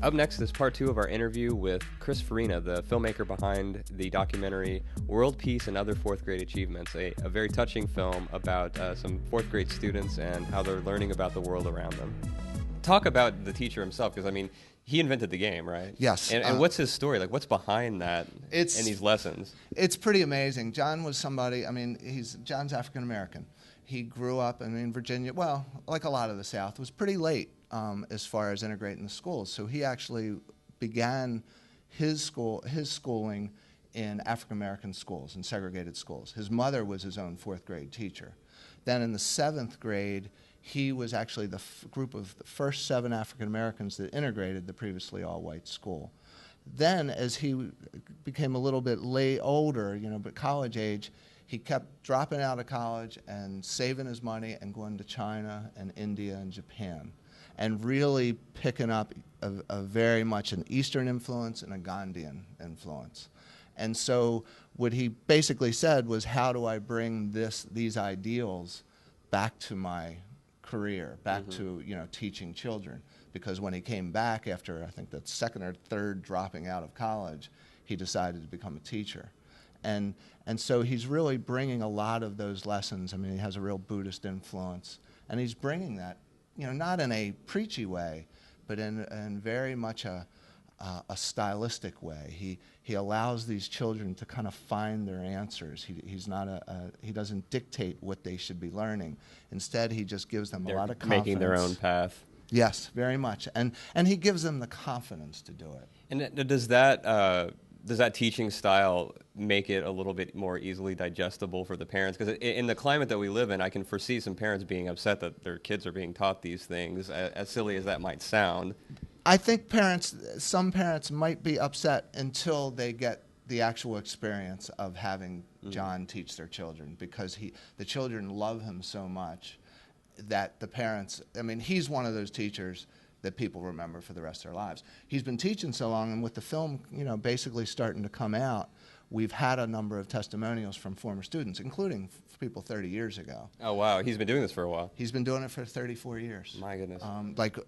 Up next is part 2 of our interview with Chris Farina, the filmmaker behind the documentary World Peace and Other Fourth Grade Achievements, a very touching film about some fourth grade students and how they're learning about the world around them. Talk about the teacher himself, because, I mean, he invented the game, right? Yes. And what's his story? Like, what's behind that and these lessons? It's pretty amazing. John was somebody, I mean, John's African-American. He grew up in Virginia, well, like a lot of the South, was pretty late as far as integrating the schools. So he actually began his schooling in African-American schools, in segregated schools. His mother was his own fourth grade teacher. Then in the 7th grade, he was actually the group of the first 7 African-Americans that integrated the previously all-white school. Then, as he became a little bit older, but college age, he kept dropping out of college and saving his money and going to China and India and Japan, and really picking up a very much an Eastern influence and a Gandhian influence. And so what he basically said was, how do I bring these ideals back to my career, back to teaching children? Because when he came back after, I think, the 2nd or 3rd dropping out of college, he decided to become a teacher. And so he's really bringing a lot of those lessons. I mean, he has a real Buddhist influence, and he's bringing that, not in a preachy way, but in very much a stylistic way. He allows these children to kind of find their answers. He doesn't dictate what they should be learning. Instead, he just gives them a lot of confidence. Making their own path. Yes, very much, and he gives them the confidence to do it. And does that teaching style make it a little bit more easily digestible for the parents? Because in the climate that we live in, I can foresee some parents being upset that their kids are being taught these things, as silly as that might sound. I think some parents might be upset until they get the actual experience of having John teach their children, because the children love him so much that the parents, I mean, he's one of those teachers that people remember for the rest of their lives. He's been teaching so long, and with the film, basically starting to come out, we've had a number of testimonials from former students, including people 30 years ago. Oh, wow. He's been doing this for a while. He's been doing it for 34 years. My goodness.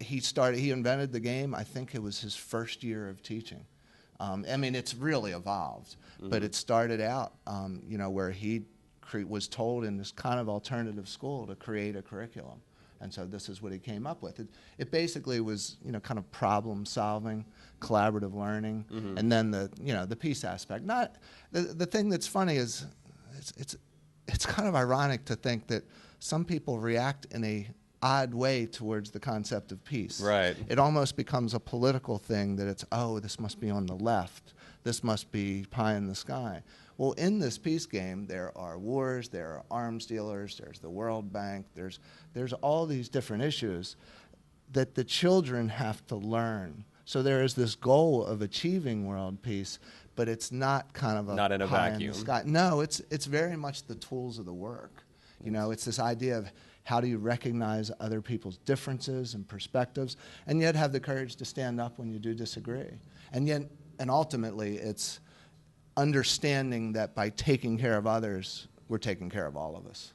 He invented the game, I think it was his first year of teaching. I mean, it's really evolved, but it started out, where he was told in this kind of alternative school to create a curriculum. And so this is what he came up with. It basically was, kind of problem solving, collaborative learning, and then the peace aspect. Not the thing that's funny is it's kind of ironic to think that some people react in a odd way towards the concept of peace. Right. It almost becomes a political thing that it's, this must be on the left. This must be pie in the sky. Well, in this peace game, there are wars, there are arms dealers, there's the World Bank, there's all these different issues that the children have to learn. So there is this goal of achieving world peace, but it's not kind of not in a pie vacuum. In the sky. No, it's very much the tools of the work. It's this idea of how do you recognize other people's differences and perspectives, and yet have the courage to stand up when you do disagree. And ultimately, it's understanding that by taking care of others, we're taking care of all of us.